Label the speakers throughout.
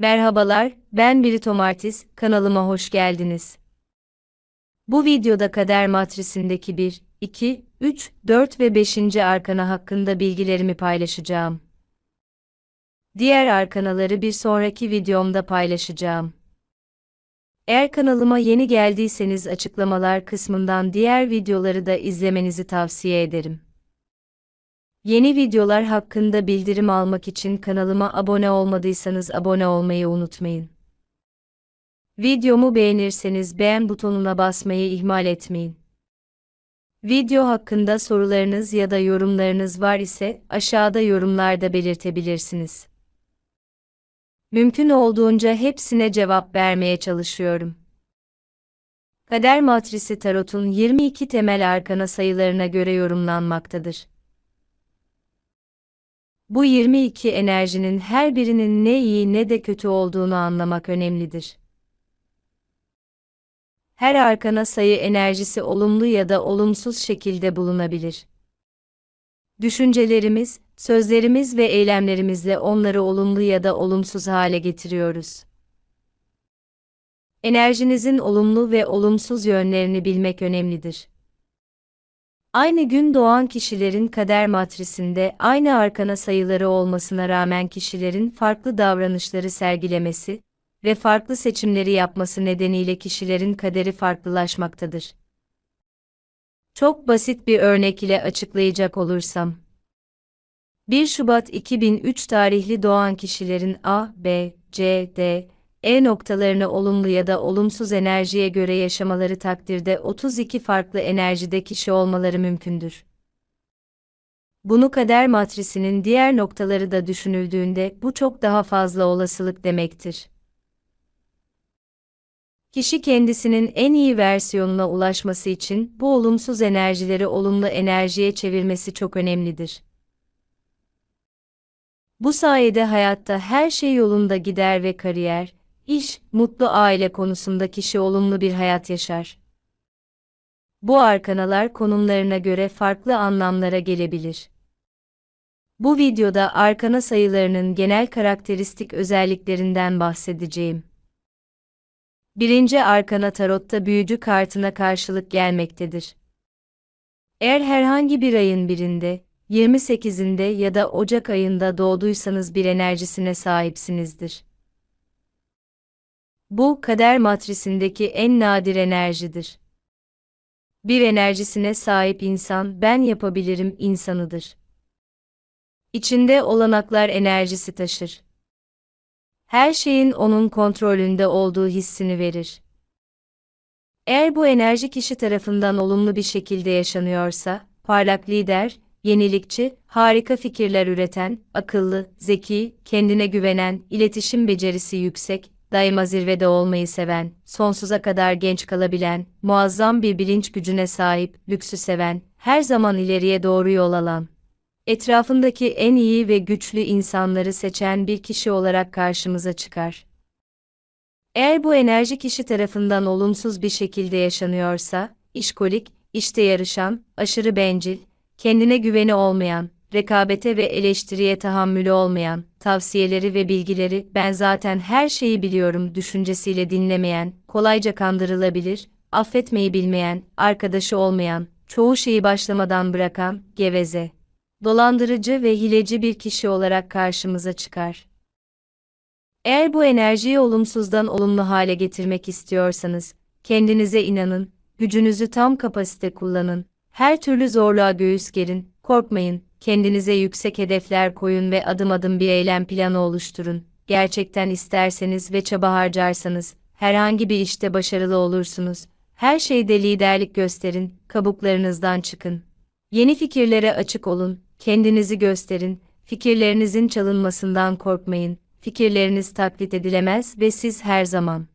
Speaker 1: Merhabalar, ben Birito Martis, kanalıma hoş geldiniz. Bu videoda kader matrisindeki 1, 2, 3, 4 ve 5. arkana hakkında bilgilerimi paylaşacağım. Diğer arkanaları bir sonraki videomda paylaşacağım. Eğer kanalıma yeni geldiyseniz açıklamalar kısmından diğer videoları da izlemenizi tavsiye ederim. Yeni videolar hakkında bildirim almak için kanalıma abone olmadıysanız abone olmayı unutmayın. Videomu beğenirseniz beğen butonuna basmayı ihmal etmeyin. Video hakkında sorularınız ya da yorumlarınız var ise aşağıda yorumlarda belirtebilirsiniz. Mümkün olduğunca hepsine cevap vermeye çalışıyorum. Kader Matrisi Tarot'un 22 temel arkana sayılarına göre yorumlanmaktadır. Bu 22 enerjinin her birinin ne iyi ne de kötü olduğunu anlamak önemlidir. Her arkana sayı enerjisi olumlu ya da olumsuz şekilde bulunabilir. Düşüncelerimiz, sözlerimiz ve eylemlerimizle onları olumlu ya da olumsuz hale getiriyoruz. Enerjinizin olumlu ve olumsuz yönlerini bilmek önemlidir. Aynı gün doğan kişilerin kader matrisinde aynı arkana sayıları olmasına rağmen kişilerin farklı davranışları sergilemesi ve farklı seçimleri yapması nedeniyle kişilerin kaderi farklılaşmaktadır. Çok basit bir örnek ile açıklayacak olursam, 1 Şubat 2003 tarihli doğan kişilerin A, B, C, D, E noktalarını olumlu ya da olumsuz enerjiye göre yaşamaları takdirde 32 farklı enerjide kişi olmaları mümkündür. Bunu kader matrisinin diğer noktaları da düşünüldüğünde bu çok daha fazla olasılık demektir. Kişi kendisinin en iyi versiyonuna ulaşması için bu olumsuz enerjileri olumlu enerjiye çevirmesi çok önemlidir. Bu sayede hayatta her şey yolunda gider ve kariyer, iş, mutlu aile konusunda kişi olumlu bir hayat yaşar. Bu arkanalar konumlarına göre farklı anlamlara gelebilir. Bu videoda arkana sayılarının genel karakteristik özelliklerinden bahsedeceğim. 1. arkana tarotta büyücü kartına karşılık gelmektedir. Eğer herhangi bir ayın birinde, 28'inde ya da Ocak ayında doğduysanız bir enerjisine sahipsinizdir. Bu, kader matrisindeki en nadir enerjidir. Bir enerjisine sahip insan, ben yapabilirim insanıdır. İçinde olanaklar enerjisi taşır. Her şeyin onun kontrolünde olduğu hissini verir. Eğer bu enerji kişi tarafından olumlu bir şekilde yaşanıyorsa, parlak lider, yenilikçi, harika fikirler üreten, akıllı, zeki, kendine güvenen, iletişim becerisi yüksek, daima zirvede olmayı seven, sonsuza kadar genç kalabilen, muazzam bir bilinç gücüne sahip, lüksü seven, her zaman ileriye doğru yol alan, etrafındaki en iyi ve güçlü insanları seçen bir kişi olarak karşımıza çıkar. Eğer bu enerji kişi tarafından olumsuz bir şekilde yaşanıyorsa, işkolik, işte yarışan, aşırı bencil, kendine güveni olmayan, rekabete ve eleştiriye tahammülü olmayan, tavsiyeleri ve bilgileri ben zaten her şeyi biliyorum düşüncesiyle dinlemeyen, kolayca kandırılabilir, affetmeyi bilmeyen, arkadaşı olmayan, çoğu şeyi başlamadan bırakan, geveze, dolandırıcı ve hileci bir kişi olarak karşımıza çıkar. Eğer bu enerjiyi olumsuzdan olumlu hale getirmek istiyorsanız, kendinize inanın, gücünüzü tam kapasite kullanın, her türlü zorluğa göğüs gerin, korkmayın, kendinize yüksek hedefler koyun ve adım adım bir eylem planı oluşturun. Gerçekten isterseniz ve çaba harcarsanız, herhangi bir işte başarılı olursunuz. Her şeyde liderlik gösterin, kabuklarınızdan çıkın. Yeni fikirlere açık olun, kendinizi gösterin, fikirlerinizin çalınmasından korkmayın. Fikirleriniz taklit edilemez ve siz her zaman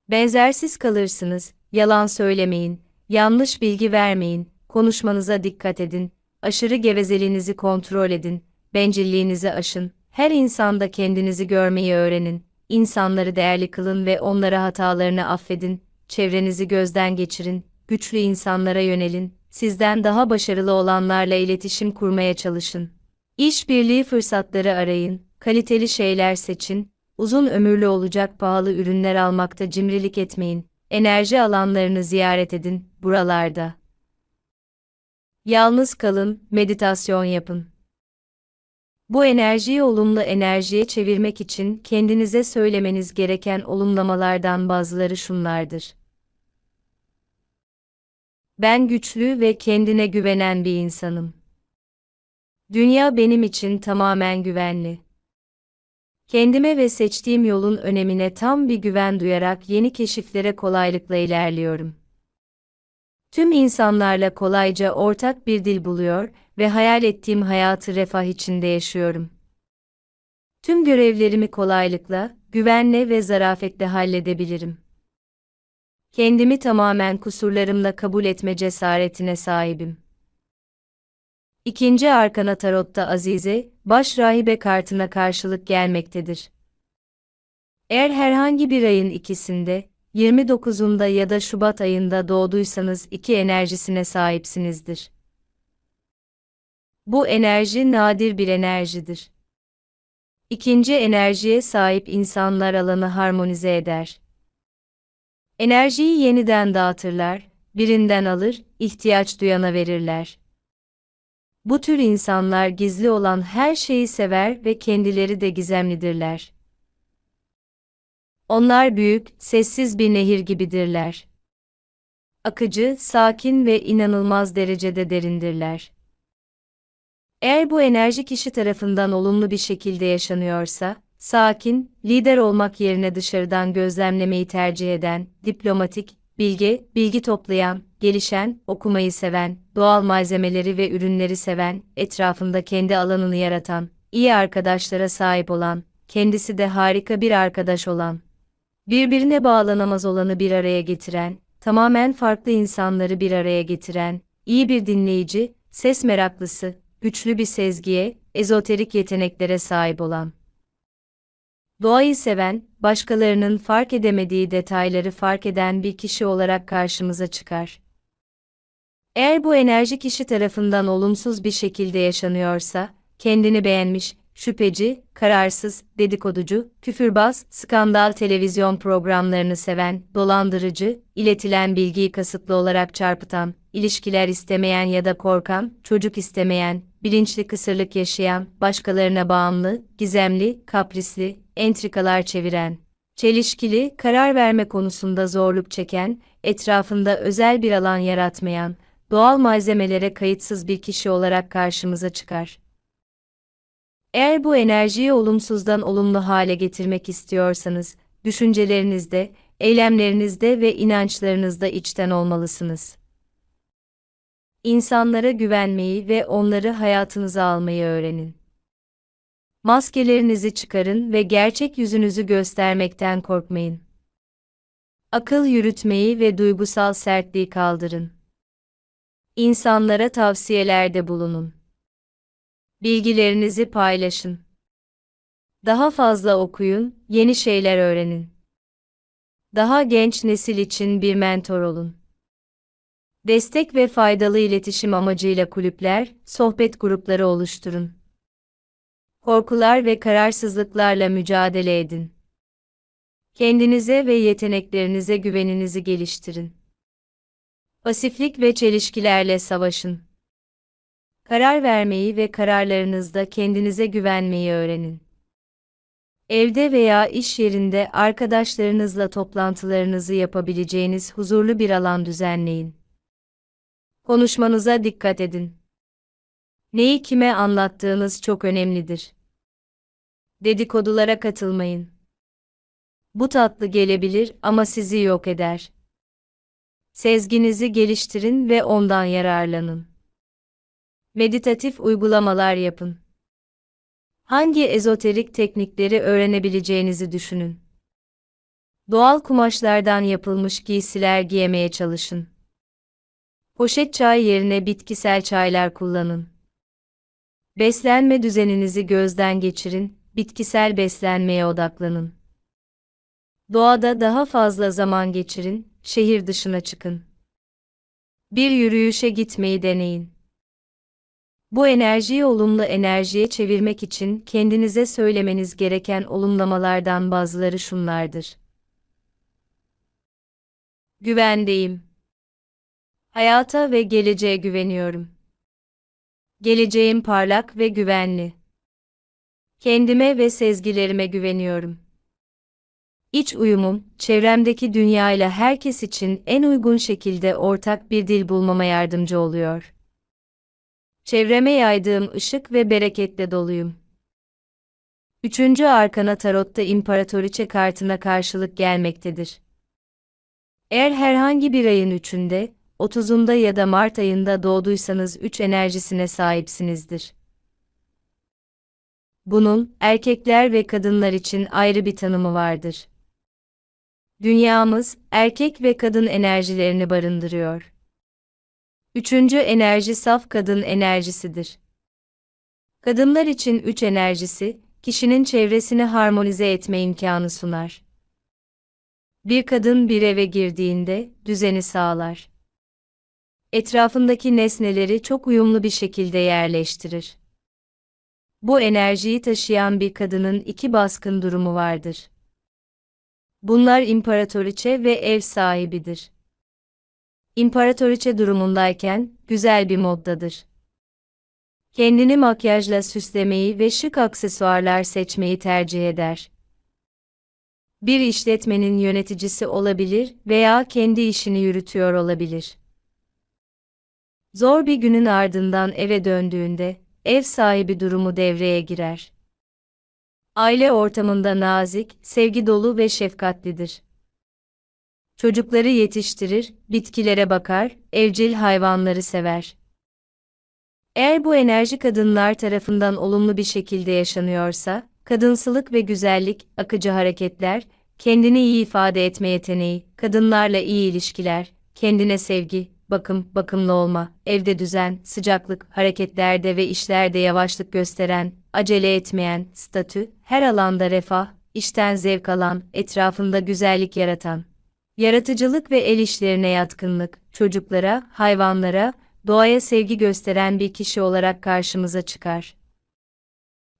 Speaker 1: benzersiz kalırsınız. Yalan söylemeyin, yanlış bilgi vermeyin, konuşmanıza dikkat edin, aşırı gevezeliğinizi kontrol edin, bencilliğinizi aşın, her insanda kendinizi görmeyi öğrenin, insanları değerli kılın ve onlara hatalarını affedin, çevrenizi gözden geçirin, güçlü insanlara yönelin, sizden daha başarılı olanlarla iletişim kurmaya çalışın. İşbirliği fırsatları arayın, kaliteli şeyler seçin, uzun ömürlü olacak pahalı ürünler almakta cimrilik etmeyin, enerji alanlarını ziyaret edin, buralarda. Yalnız kalın, meditasyon yapın. Bu enerjiyi olumlu enerjiye çevirmek için kendinize söylemeniz gereken olumlamalardan bazıları şunlardır. Ben güçlü ve kendine güvenen bir insanım. Dünya benim için tamamen güvenli. Kendime ve seçtiğim yolun önemine tam bir güven duyarak yeni keşiflere kolaylıkla ilerliyorum. Tüm insanlarla kolayca ortak bir dil buluyor ve hayal ettiğim hayatı refah içinde yaşıyorum. Tüm görevlerimi kolaylıkla, güvenle ve zarafetle halledebilirim. Kendimi tamamen kusurlarımla kabul etme cesaretine sahibim. İkinci arkana tarotta Azize, baş rahibe kartına karşılık gelmektedir. Eğer herhangi bir ayın ikisinde, 29'unda ya da Şubat ayında doğduysanız iki enerjisine sahipsinizdir. Bu enerji nadir bir enerjidir. İkinci enerjiye sahip insanlar alanı harmonize eder. Enerjiyi yeniden dağıtırlar, birinden alır, ihtiyaç duyana verirler. Bu tür insanlar gizli olan her şeyi sever ve kendileri de gizemlidirler. Onlar büyük, sessiz bir nehir gibidirler. Akıcı, sakin ve inanılmaz derecede derindirler. Eğer bu enerji kişi tarafından olumlu bir şekilde yaşanıyorsa, sakin, lider olmak yerine dışarıdan gözlemlemeyi tercih eden, diplomatik, bilgi toplayan, gelişen, okumayı seven, doğal malzemeleri ve ürünleri seven, etrafında kendi alanını yaratan, iyi arkadaşlara sahip olan, kendisi de harika bir arkadaş olan, birbirine bağlanamaz olanı bir araya getiren, tamamen farklı insanları bir araya getiren, iyi bir dinleyici, ses meraklısı, güçlü bir sezgiye, ezoterik yeteneklere sahip olan. Doğayı seven, başkalarının fark edemediği detayları fark eden bir kişi olarak karşımıza çıkar. Eğer bu enerji kişi tarafından olumsuz bir şekilde yaşanıyorsa, kendini beğenmiş, şüpheci, kararsız, dedikoducu, küfürbaz, skandal televizyon programlarını seven, dolandırıcı, iletilen bilgiyi kasıtlı olarak çarpıtan, ilişkiler istemeyen ya da korkan, çocuk istemeyen, bilinçli kısırlık yaşayan, başkalarına bağımlı, gizemli, kaprisli, entrikalar çeviren, çelişkili, karar verme konusunda zorluk çeken, etrafında özel bir alan yaratmayan, doğal malzemelere kayıtsız bir kişi olarak karşımıza çıkar. Eğer bu enerjiyi olumsuzdan olumlu hale getirmek istiyorsanız, düşüncelerinizde, eylemlerinizde ve inançlarınızda içten olmalısınız. İnsanlara güvenmeyi ve onları hayatınıza almayı öğrenin. Maskelerinizi çıkarın ve gerçek yüzünüzü göstermekten korkmayın. Akıl yürütmeyi ve duygusal sertliği kaldırın. İnsanlara tavsiyelerde bulunun. Bilgilerinizi paylaşın. Daha fazla okuyun, yeni şeyler öğrenin. Daha genç nesil için bir mentor olun. Destek ve faydalı iletişim amacıyla kulüpler, sohbet grupları oluşturun. Korkular ve kararsızlıklarla mücadele edin. Kendinize ve yeteneklerinize güveninizi geliştirin. Pasiflik ve çelişkilerle savaşın. Karar vermeyi ve kararlarınızda kendinize güvenmeyi öğrenin. Evde veya iş yerinde arkadaşlarınızla toplantılarınızı yapabileceğiniz huzurlu bir alan düzenleyin. Konuşmanıza dikkat edin. Neyi kime anlattığınız çok önemlidir. Dedikodulara katılmayın. Bu tatlı gelebilir ama sizi yok eder. Sezginizi geliştirin ve ondan yararlanın. Meditatif uygulamalar yapın. Hangi ezoterik teknikleri öğrenebileceğinizi düşünün. Doğal kumaşlardan yapılmış giysiler giymeye çalışın. Poşet çay yerine bitkisel çaylar kullanın. Beslenme düzeninizi gözden geçirin, bitkisel beslenmeye odaklanın. Doğada daha fazla zaman geçirin, şehir dışına çıkın. Bir yürüyüşe gitmeyi deneyin. Bu enerjiyi olumlu enerjiye çevirmek için kendinize söylemeniz gereken olumlamalardan bazıları şunlardır. Güvendeyim. Hayata ve geleceğe güveniyorum. Geleceğim parlak ve güvenli. Kendime ve sezgilerime güveniyorum. İç uyumum, çevremdeki dünyayla herkes için en uygun şekilde ortak bir dil bulmama yardımcı oluyor. Çevreme yaydığım ışık ve bereketle doluyum. Üçüncü arkana tarotta İmparatoriçe kartına karşılık gelmektedir. Eğer herhangi bir ayın 3'ünde, 30'unda ya da Mart ayında doğduysanız 3 enerjisine sahipsinizdir. Bunun, erkekler ve kadınlar için ayrı bir tanımı vardır. Dünyamız, erkek ve kadın enerjilerini barındırıyor. Üçüncü enerji saf kadın enerjisidir. Kadınlar için 3 enerjisi, kişinin çevresini harmonize etme imkanı sunar. Bir kadın bir eve girdiğinde, düzeni sağlar. Etrafındaki nesneleri çok uyumlu bir şekilde yerleştirir. Bu enerjiyi taşıyan bir kadının 2 baskın durumu vardır. Bunlar imparatoriçe ve ev sahibidir. İmparatoriçe durumundayken, güzel bir moddadır. Kendini makyajla süslemeyi ve şık aksesuarlar seçmeyi tercih eder. Bir işletmenin yöneticisi olabilir veya kendi işini yürütüyor olabilir. Zor bir günün ardından eve döndüğünde, ev sahibi durumu devreye girer. Aile ortamında nazik, sevgi dolu ve şefkatlidir. Çocukları yetiştirir, bitkilere bakar, evcil hayvanları sever. Eğer bu enerji kadınlar tarafından olumlu bir şekilde yaşanıyorsa, kadınsılık ve güzellik, akıcı hareketler, kendini iyi ifade etme yeteneği, kadınlarla iyi ilişkiler, kendine sevgi, bakımlı olma, evde düzen, sıcaklık, hareketlerde ve işlerde yavaşlık gösteren, acele etmeyen, statü, her alanda refah, işten zevk alan, etrafında güzellik yaratan. Yaratıcılık ve el işlerine yatkınlık, çocuklara, hayvanlara, doğaya sevgi gösteren bir kişi olarak karşımıza çıkar.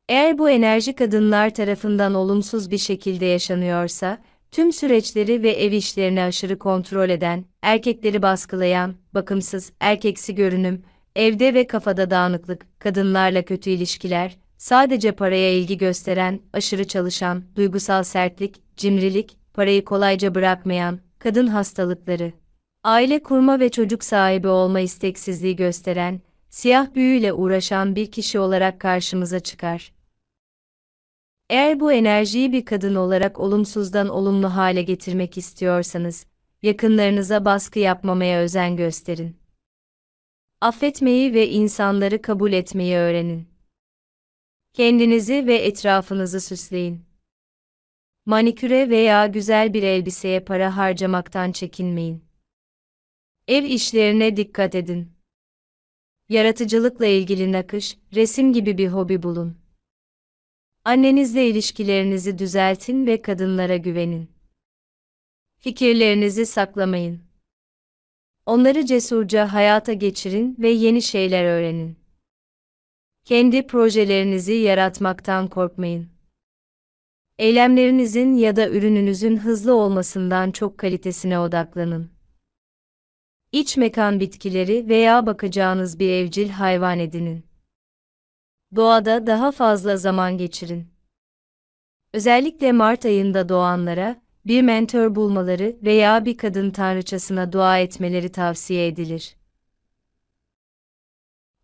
Speaker 1: Eğer bu enerji kadınlar tarafından olumsuz bir şekilde yaşanıyorsa, tüm süreçleri ve ev işlerini aşırı kontrol eden, erkekleri baskılayan, bakımsız, erkeksi görünüm, evde ve kafada dağınıklık, kadınlarla kötü ilişkiler, sadece paraya ilgi gösteren, aşırı çalışan, duygusal sertlik, cimrilik, parayı kolayca bırakmayan, kadın hastalıkları, aile kurma ve çocuk sahibi olma isteksizliği gösteren, siyah büyüyle uğraşan bir kişi olarak karşımıza çıkar. Eğer bu enerjiyi bir kadın olarak olumsuzdan olumlu hale getirmek istiyorsanız, yakınlarınıza baskı yapmamaya özen gösterin. Affetmeyi ve insanları kabul etmeyi öğrenin. Kendinizi ve etrafınızı süsleyin. Maniküre veya güzel bir elbiseye para harcamaktan çekinmeyin. Ev işlerine dikkat edin. Yaratıcılıkla ilgili nakış, resim gibi bir hobi bulun. Annenizle ilişkilerinizi düzeltin ve kadınlara güvenin. Fikirlerinizi saklamayın. Onları cesurca hayata geçirin ve yeni şeyler öğrenin. Kendi projelerinizi yaratmaktan korkmayın. Eylemlerinizin ya da ürününüzün hızlı olmasından çok kalitesine odaklanın. İç mekan bitkileri veya bakacağınız bir evcil hayvan edinin. Doğada daha fazla zaman geçirin. Özellikle Mart ayında doğanlara, bir mentor bulmaları veya bir kadın tanrıçasına dua etmeleri tavsiye edilir.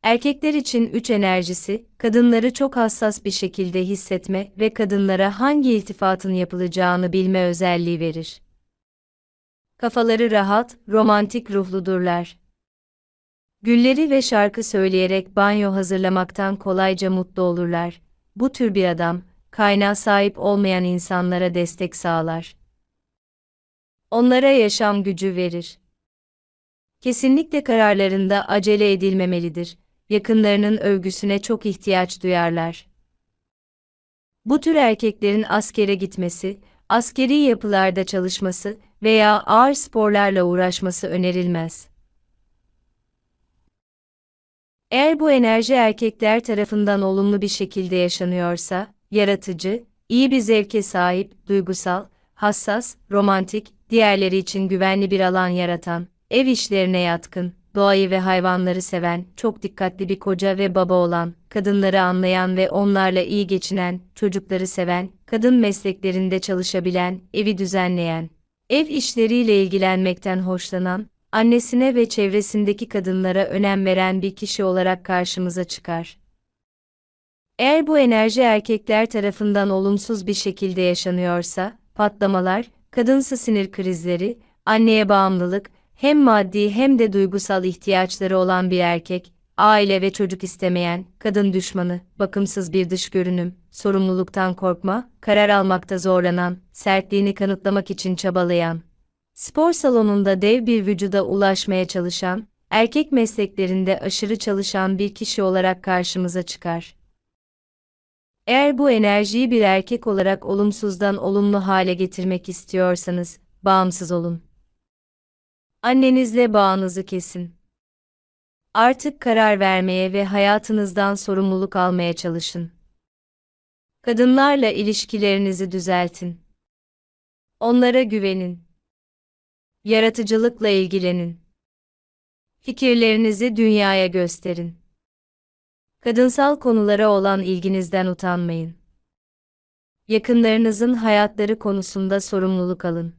Speaker 1: Erkekler için 3 enerjisi, kadınları çok hassas bir şekilde hissetme ve kadınlara hangi iltifatın yapılacağını bilme özelliği verir. Kafaları rahat, romantik ruhludurlar. Gülleri ve şarkı söyleyerek banyo hazırlamaktan kolayca mutlu olurlar. Bu tür bir adam, kaynağa sahip olmayan insanlara destek sağlar. Onlara yaşam gücü verir. Kesinlikle kararlarında acele edilmemelidir. Yakınlarının övgüsüne çok ihtiyaç duyarlar. Bu tür erkeklerin askere gitmesi, askeri yapılarda çalışması veya ağır sporlarla uğraşması önerilmez. Eğer bu enerji erkekler tarafından olumlu bir şekilde yaşanıyorsa, yaratıcı, iyi bir zevke sahip, duygusal, hassas, romantik, diğerleri için güvenli bir alan yaratan, ev işlerine yatkın, doğayı ve hayvanları seven, çok dikkatli bir koca ve baba olan, kadınları anlayan ve onlarla iyi geçinen, çocukları seven, kadın mesleklerinde çalışabilen, evi düzenleyen, ev işleriyle ilgilenmekten hoşlanan, annesine ve çevresindeki kadınlara önem veren bir kişi olarak karşımıza çıkar. Eğer bu enerji erkekler tarafından olumsuz bir şekilde yaşanıyorsa, patlamalar, kadınsı sinir krizleri, anneye bağımlılık, hem maddi hem de duygusal ihtiyaçları olan bir erkek, aile ve çocuk istemeyen, kadın düşmanı, bakımsız bir dış görünüm, sorumluluktan korkma, karar almakta zorlanan, sertliğini kanıtlamak için çabalayan, spor salonunda dev bir vücuda ulaşmaya çalışan, erkek mesleklerinde aşırı çalışan bir kişi olarak karşımıza çıkar. Eğer bu enerjiyi bir erkek olarak olumsuzdan olumlu hale getirmek istiyorsanız, bağımsız olun. Annenizle bağınızı kesin. Artık karar vermeye ve hayatınızdan sorumluluk almaya çalışın. Kadınlarla ilişkilerinizi düzeltin. Onlara güvenin. Yaratıcılıkla ilgilenin. Fikirlerinizi dünyaya gösterin. Kadınsal konulara olan ilginizden utanmayın. Yakınlarınızın hayatları konusunda sorumluluk alın.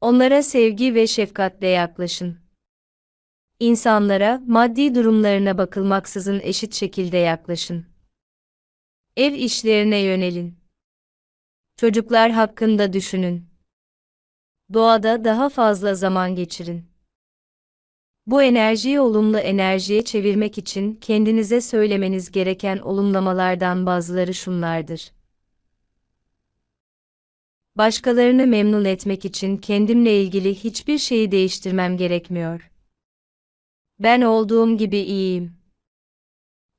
Speaker 1: Onlara sevgi ve şefkatle yaklaşın. İnsanlara, maddi durumlarına bakılmaksızın eşit şekilde yaklaşın. Ev işlerine yönelin. Çocuklar hakkında düşünün. Doğada daha fazla zaman geçirin. Bu enerjiyi olumlu enerjiye çevirmek için kendinize söylemeniz gereken olumlamalardan bazıları şunlardır. Başkalarını memnun etmek için kendimle ilgili hiçbir şeyi değiştirmem gerekmiyor. Ben olduğum gibi iyiyim.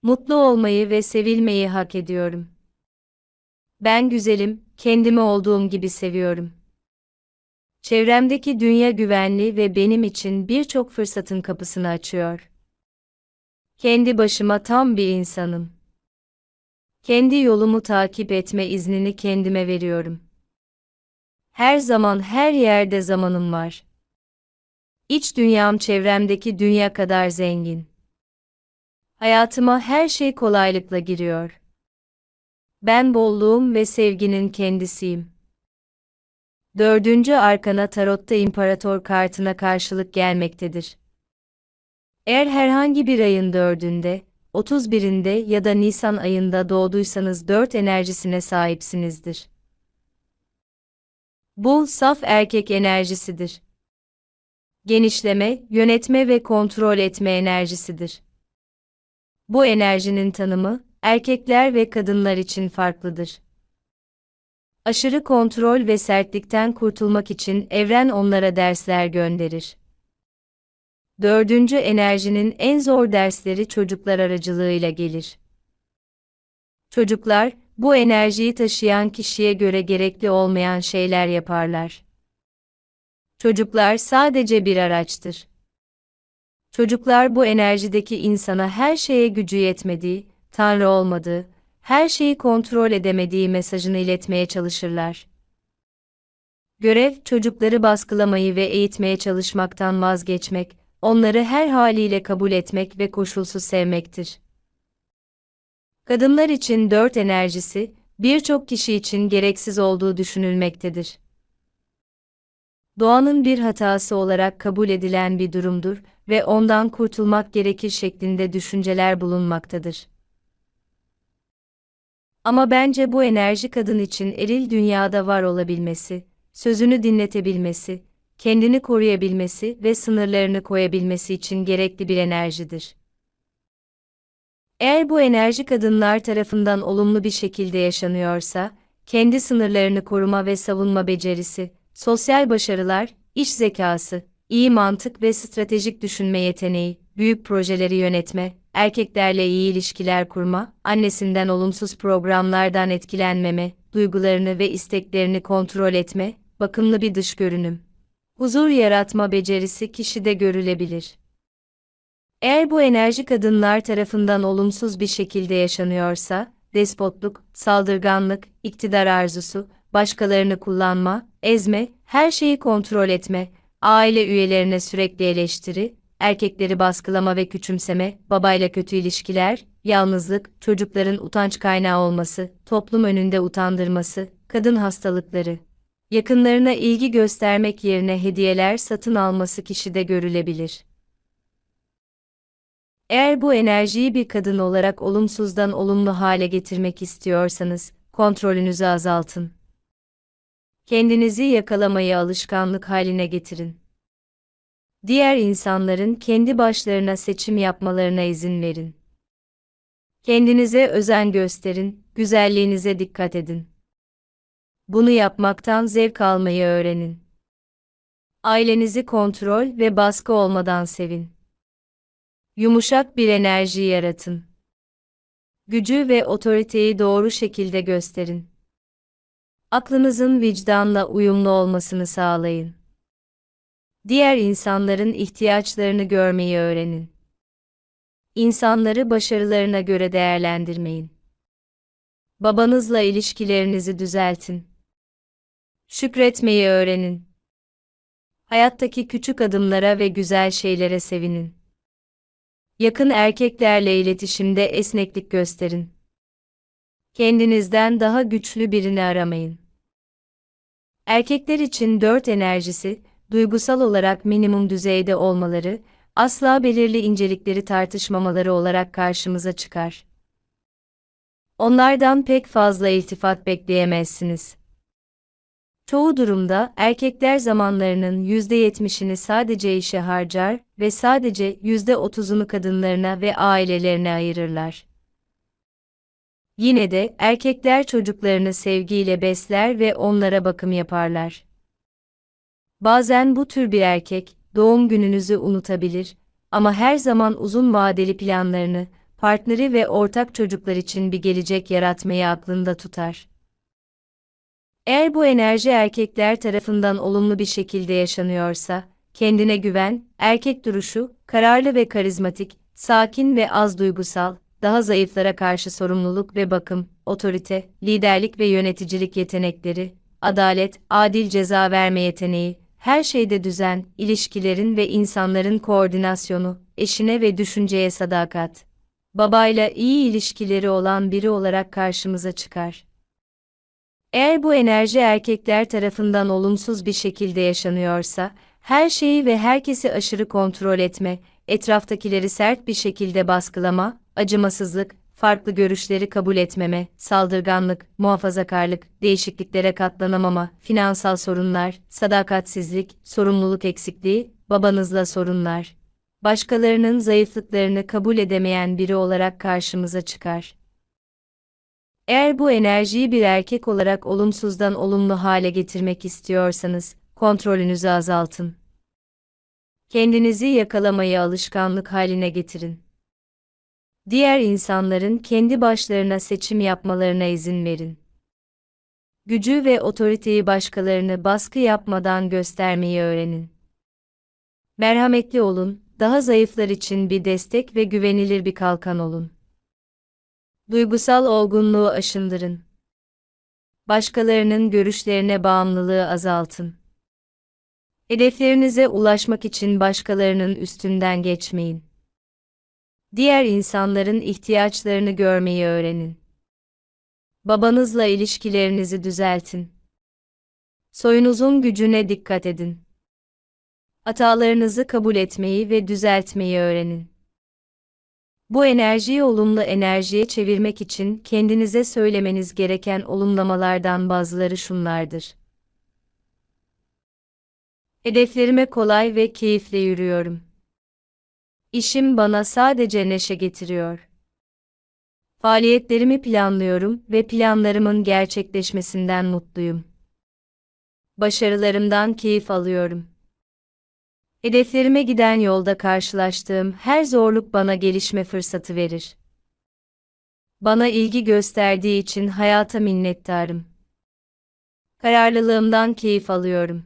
Speaker 1: Mutlu olmayı ve sevilmeyi hak ediyorum. Ben güzelim, kendimi olduğum gibi seviyorum. Çevremdeki dünya güvenli ve benim için birçok fırsatın kapısını açıyor. Kendi başıma tam bir insanım. Kendi yolumu takip etme iznini kendime veriyorum. Her zaman her yerde zamanım var. İç dünyam çevremdeki dünya kadar zengin. Hayatıma her şey kolaylıkla giriyor. Ben bolluğum ve sevginin kendisiyim. 4. arkana tarotta imparator kartına karşılık gelmektedir. Eğer herhangi bir ayın 4'ünde, 31'inde ya da Nisan ayında doğduysanız 4 enerjisine sahipsinizdir. Bu, saf erkek enerjisidir. Genişleme, yönetme ve kontrol etme enerjisidir. Bu enerjinin tanımı, erkekler ve kadınlar için farklıdır. Aşırı kontrol ve sertlikten kurtulmak için evren onlara dersler gönderir. 4. enerjinin en zor dersleri çocuklar aracılığıyla gelir. Çocuklar, bu enerjiyi taşıyan kişiye göre gerekli olmayan şeyler yaparlar. Çocuklar sadece bir araçtır. Çocuklar bu enerjideki insana her şeye gücü yetmediği, Tanrı olmadığı, her şeyi kontrol edemediği mesajını iletmeye çalışırlar. Görev, çocukları baskılamayı ve eğitmeye çalışmaktan vazgeçmek, onları her haliyle kabul etmek ve koşulsuz sevmektir. Kadınlar için 4 enerjisi, birçok kişi için gereksiz olduğu düşünülmektedir. Doğanın bir hatası olarak kabul edilen bir durumdur ve ondan kurtulmak gerekir şeklinde düşünceler bulunmaktadır. Ama bence bu enerji kadın için eril dünyada var olabilmesi, sözünü dinletebilmesi, kendini koruyabilmesi ve sınırlarını koyabilmesi için gerekli bir enerjidir. Eğer bu enerji kadınlar tarafından olumlu bir şekilde yaşanıyorsa, kendi sınırlarını koruma ve savunma becerisi, sosyal başarılar, iş zekası, iyi mantık ve stratejik düşünme yeteneği, büyük projeleri yönetme, erkeklerle iyi ilişkiler kurma, annesinden olumsuz programlardan etkilenmeme, duygularını ve isteklerini kontrol etme, bakımlı bir dış görünüm, huzur yaratma becerisi kişide görülebilir. Eğer bu enerji kadınlar tarafından olumsuz bir şekilde yaşanıyorsa, despotluk, saldırganlık, iktidar arzusu, başkalarını kullanma, ezme, her şeyi kontrol etme, aile üyelerine sürekli eleştiri, erkekleri baskılama ve küçümseme, babayla kötü ilişkiler, yalnızlık, çocukların utanç kaynağı olması, toplum önünde utandırması, kadın hastalıkları, yakınlarına ilgi göstermek yerine hediyeler satın alması kişide görülebilir. Eğer bu enerjiyi bir kadın olarak olumsuzdan olumlu hale getirmek istiyorsanız, kontrolünüzü azaltın. Kendinizi yakalamayı alışkanlık haline getirin. Diğer insanların kendi başlarına seçim yapmalarına izin verin. Kendinize özen gösterin, güzelliğinize dikkat edin. Bunu yapmaktan zevk almayı öğrenin. Ailenizi kontrol ve baskı olmadan sevin. Yumuşak bir enerji yaratın. Gücü ve otoriteyi doğru şekilde gösterin. Aklınızın vicdanla uyumlu olmasını sağlayın. Diğer insanların ihtiyaçlarını görmeyi öğrenin. İnsanları başarılarına göre değerlendirmeyin. Babanızla ilişkilerinizi düzeltin. Şükretmeyi öğrenin. Hayattaki küçük adımlara ve güzel şeylere sevinin. Yakın erkeklerle iletişimde esneklik gösterin. Kendinizden daha güçlü birini aramayın. Erkekler için 4 enerjisi, duygusal olarak minimum düzeyde olmaları, asla belirli incelikleri tartışmamaları olarak karşımıza çıkar. Onlardan pek fazla iltifat bekleyemezsiniz. Çoğu durumda erkekler zamanlarının %70'ini sadece işe harcar ve sadece %30'unu kadınlarına ve ailelerine ayırırlar. Yine de erkekler çocuklarını sevgiyle besler ve onlara bakım yaparlar. Bazen bu tür bir erkek, doğum gününüzü unutabilir ama her zaman uzun vadeli planlarını, partneri ve ortak çocuklar için bir gelecek yaratmayı aklında tutar. Eğer bu enerji erkekler tarafından olumlu bir şekilde yaşanıyorsa, kendine güven, erkek duruşu, kararlı ve karizmatik, sakin ve az duygusal, daha zayıflara karşı sorumluluk ve bakım, otorite, liderlik ve yöneticilik yetenekleri, adalet, adil ceza verme yeteneği, her şeyde düzen, ilişkilerin ve insanların koordinasyonu, eşine ve düşünceye sadakat. Babayla iyi ilişkileri olan biri olarak karşımıza çıkar. Eğer bu enerji erkekler tarafından olumsuz bir şekilde yaşanıyorsa, her şeyi ve herkesi aşırı kontrol etme, etraftakileri sert bir şekilde baskılama, acımasızlık, farklı görüşleri kabul etmeme, saldırganlık, muhafazakarlık, değişikliklere katlanamama, finansal sorunlar, sadakatsizlik, sorumluluk eksikliği, babanızla sorunlar, başkalarının zayıflıklarını kabul edemeyen biri olarak karşımıza çıkar. Eğer bu enerjiyi bir erkek olarak olumsuzdan olumlu hale getirmek istiyorsanız, kontrolünüzü azaltın. Kendinizi yakalamayı alışkanlık haline getirin. Diğer insanların kendi başlarına seçim yapmalarına izin verin. Gücü ve otoriteyi başkalarını baskı yapmadan göstermeyi öğrenin. Merhametli olun, daha zayıflar için bir destek ve güvenilir bir kalkan olun. Duygusal olgunluğu aşındırın. Başkalarının görüşlerine bağımlılığı azaltın. Hedeflerinize ulaşmak için başkalarının üstünden geçmeyin. Diğer insanların ihtiyaçlarını görmeyi öğrenin. Babanızla ilişkilerinizi düzeltin. Soyunuzun gücüne dikkat edin. Hatalarınızı kabul etmeyi ve düzeltmeyi öğrenin. Bu enerjiyi olumlu enerjiye çevirmek için kendinize söylemeniz gereken olumlamalardan bazıları şunlardır. Hedeflerime kolay ve keyifle yürüyorum. İşim bana sadece neşe getiriyor. Faaliyetlerimi planlıyorum ve planlarımın gerçekleşmesinden mutluyum. Başarılarımdan keyif alıyorum. Hedeflerime giden yolda karşılaştığım her zorluk bana gelişme fırsatı verir. Bana ilgi gösterdiği için hayata minnettarım. Kararlılığımdan keyif alıyorum.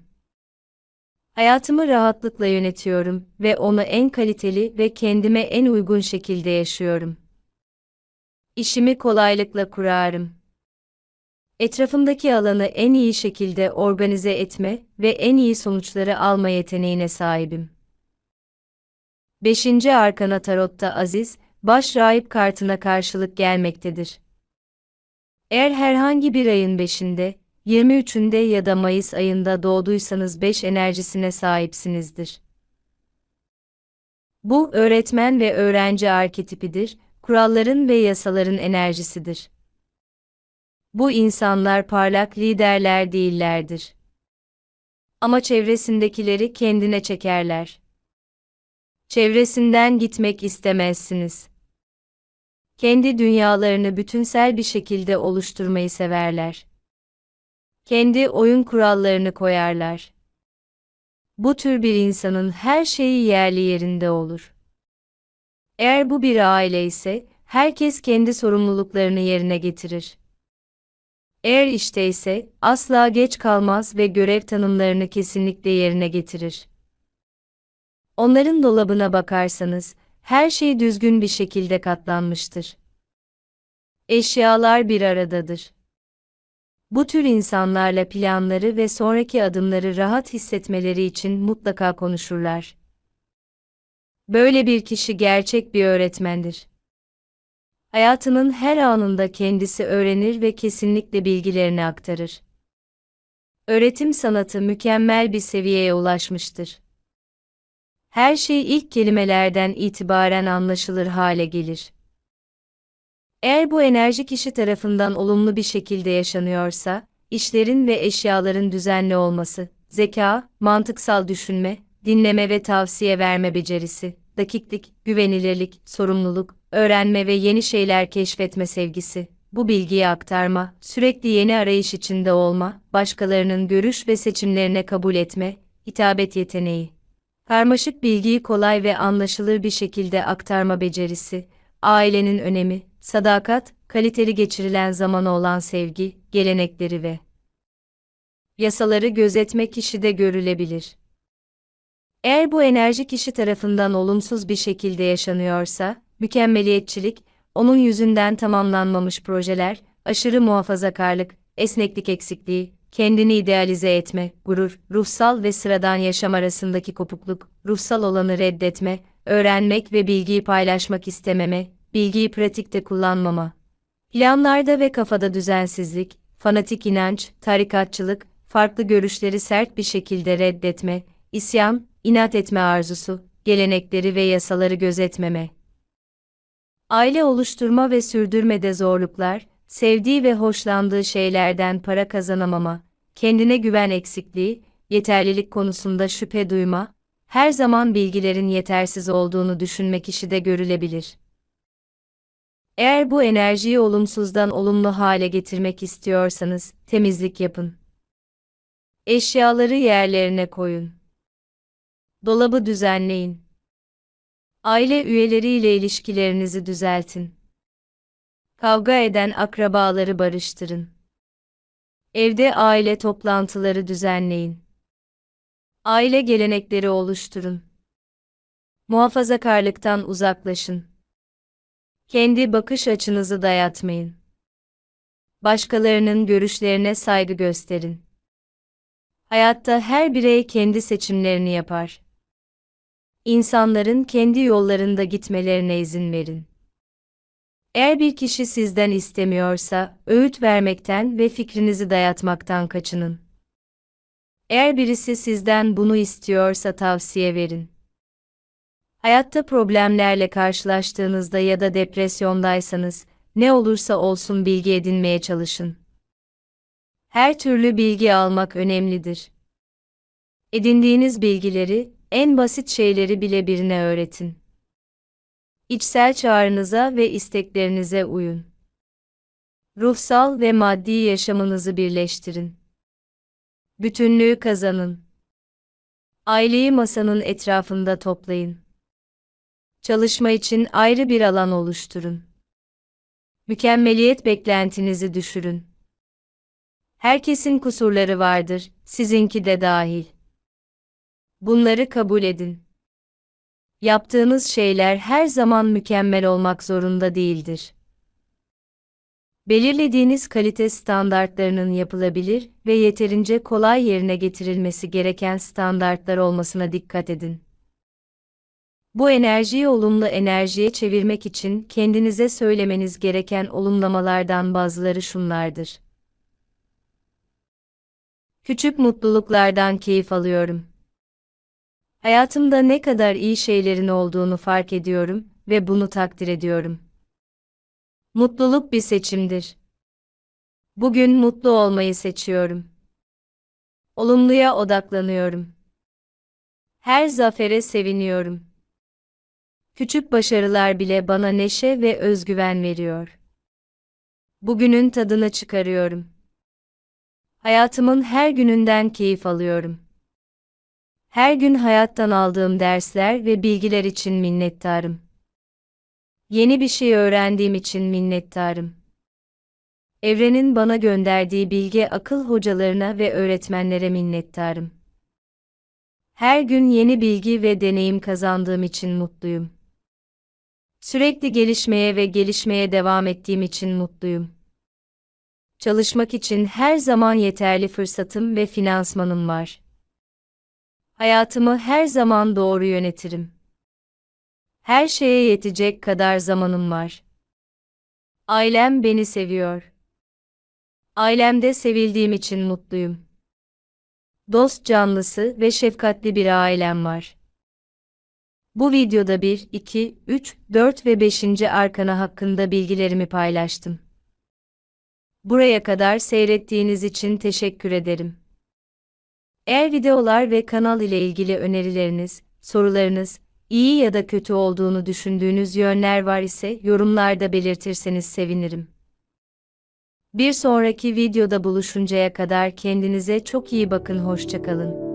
Speaker 1: Hayatımı rahatlıkla yönetiyorum ve onu en kaliteli ve kendime en uygun şekilde yaşıyorum. İşimi kolaylıkla kurarım. Etrafımdaki alanı en iyi şekilde organize etme ve en iyi sonuçları alma yeteneğine sahibim. 5. Arkana Tarot'ta Aziz, Baş Rahip kartına karşılık gelmektedir. Eğer herhangi bir ayın 5'inde, 23'ünde ya da Mayıs ayında doğduysanız 5 enerjisine sahipsinizdir. Bu, öğretmen ve öğrenci arketipidir, kuralların ve yasaların enerjisidir. Bu insanlar parlak liderler değillerdir. Ama çevresindekileri kendine çekerler. Çevresinden gitmek istemezsiniz. Kendi dünyalarını bütünsel bir şekilde oluşturmayı severler. Kendi oyun kurallarını koyarlar. Bu tür bir insanın her şeyi yerli yerinde olur. Eğer bu bir aile ise, herkes kendi sorumluluklarını yerine getirir. Eğer işte ise, asla geç kalmaz ve görev tanımlarını kesinlikle yerine getirir. Onların dolabına bakarsanız, her şey düzgün bir şekilde katlanmıştır. Eşyalar bir aradadır. Bu tür insanlarla planları ve sonraki adımları rahat hissetmeleri için mutlaka konuşurlar. Böyle bir kişi gerçek bir öğretmendir. Hayatının her anında kendisi öğrenir ve kesinlikle bilgilerini aktarır. Öğretim sanatı mükemmel bir seviyeye ulaşmıştır. Her şey ilk kelimelerden itibaren anlaşılır hale gelir. Eğer bu enerji kişi tarafından olumlu bir şekilde yaşanıyorsa, işlerin ve eşyaların düzenli olması, zeka, mantıksal düşünme, dinleme ve tavsiye verme becerisi, dakiklik, güvenilirlik, sorumluluk, öğrenme ve yeni şeyler keşfetme sevgisi, bu bilgiyi aktarma, sürekli yeni arayış içinde olma, başkalarının görüş ve seçimlerine kabul etme, hitabet yeteneği. Karmaşık bilgiyi kolay ve anlaşılır bir şekilde aktarma becerisi, ailenin önemi, sadakat, kaliteli geçirilen zamana olan sevgi, gelenekleri ve yasaları gözetme kişide görülebilir. Eğer bu enerji kişi tarafından olumsuz bir şekilde yaşanıyorsa, mükemmeliyetçilik, onun yüzünden tamamlanmamış projeler, aşırı muhafazakarlık, esneklik eksikliği, kendini idealize etme, gurur, ruhsal ve sıradan yaşam arasındaki kopukluk, ruhsal olanı reddetme, öğrenmek ve bilgiyi paylaşmak istememe, bilgiyi pratikte kullanmama. Planlarda ve kafada düzensizlik, fanatik inanç, tarikatçılık, farklı görüşleri sert bir şekilde reddetme, isyan, inat etme arzusu, gelenekleri ve yasaları gözetmeme. Aile oluşturma ve sürdürmede zorluklar, sevdiği ve hoşlandığı şeylerden para kazanamama, kendine güven eksikliği, yeterlilik konusunda şüphe duyma, her zaman bilgilerin yetersiz olduğunu düşünme kişide görülebilir. Eğer bu enerjiyi olumsuzdan olumlu hale getirmek istiyorsanız, temizlik yapın. Eşyaları yerlerine koyun. Dolabı düzenleyin. Aile üyeleriyle ilişkilerinizi düzeltin. Kavga eden akrabaları barıştırın. Evde aile toplantıları düzenleyin. Aile gelenekleri oluşturun. Muhafazakarlıktan uzaklaşın. Kendi bakış açınızı dayatmayın. Başkalarının görüşlerine saygı gösterin. Hayatta her birey kendi seçimlerini yapar. İnsanların kendi yollarında gitmelerine izin verin. Eğer bir kişi sizden istemiyorsa, öğüt vermekten ve fikrinizi dayatmaktan kaçının. Eğer birisi sizden bunu istiyorsa tavsiye verin. Hayatta problemlerle karşılaştığınızda ya da depresyondaysanız, ne olursa olsun bilgi edinmeye çalışın. Her türlü bilgi almak önemlidir. Edindiğiniz bilgileri, en basit şeyleri bile birine öğretin. İçsel çağrınıza ve isteklerinize uyun. Ruhsal ve maddi yaşamınızı birleştirin. Bütünlüğü kazanın. Aileyi masanın etrafında toplayın. Çalışma için ayrı bir alan oluşturun. Mükemmeliyet beklentinizi düşürün. Herkesin kusurları vardır, sizinki de dahil. Bunları kabul edin. Yaptığınız şeyler her zaman mükemmel olmak zorunda değildir. Belirlediğiniz kalite standartlarının yapılabilir ve yeterince kolay yerine getirilmesi gereken standartlar olmasına dikkat edin. Bu enerjiyi olumlu enerjiye çevirmek için kendinize söylemeniz gereken olumlamalardan bazıları şunlardır. Küçük mutluluklardan keyif alıyorum. Hayatımda ne kadar iyi şeylerin olduğunu fark ediyorum ve bunu takdir ediyorum. Mutluluk bir seçimdir. Bugün mutlu olmayı seçiyorum. Olumluya odaklanıyorum. Her zafere seviniyorum. Küçük başarılar bile bana neşe ve özgüven veriyor. Bugünün tadını çıkarıyorum. Hayatımın her gününden keyif alıyorum. Her gün hayattan aldığım dersler ve bilgiler için minnettarım. Yeni bir şey öğrendiğim için minnettarım. Evrenin bana gönderdiği bilge akıl hocalarına ve öğretmenlere minnettarım. Her gün yeni bilgi ve deneyim kazandığım için mutluyum. Sürekli gelişmeye ve gelişmeye devam ettiğim için mutluyum. Çalışmak için her zaman yeterli fırsatım ve finansmanım var. Hayatımı her zaman doğru yönetirim. Her şeye yetecek kadar zamanım var. Ailem beni seviyor. Ailemde sevildiğim için mutluyum. Dost canlısı ve şefkatli bir ailem var. Bu videoda 1, 2, 3, 4 ve 5. arkana hakkında bilgilerimi paylaştım. Buraya kadar seyrettiğiniz için teşekkür ederim. Eğer videolar ve kanal ile ilgili önerileriniz, sorularınız, iyi ya da kötü olduğunu düşündüğünüz yönler var ise yorumlarda belirtirseniz sevinirim. Bir sonraki videoda buluşuncaya kadar kendinize çok iyi bakın, hoşça kalın.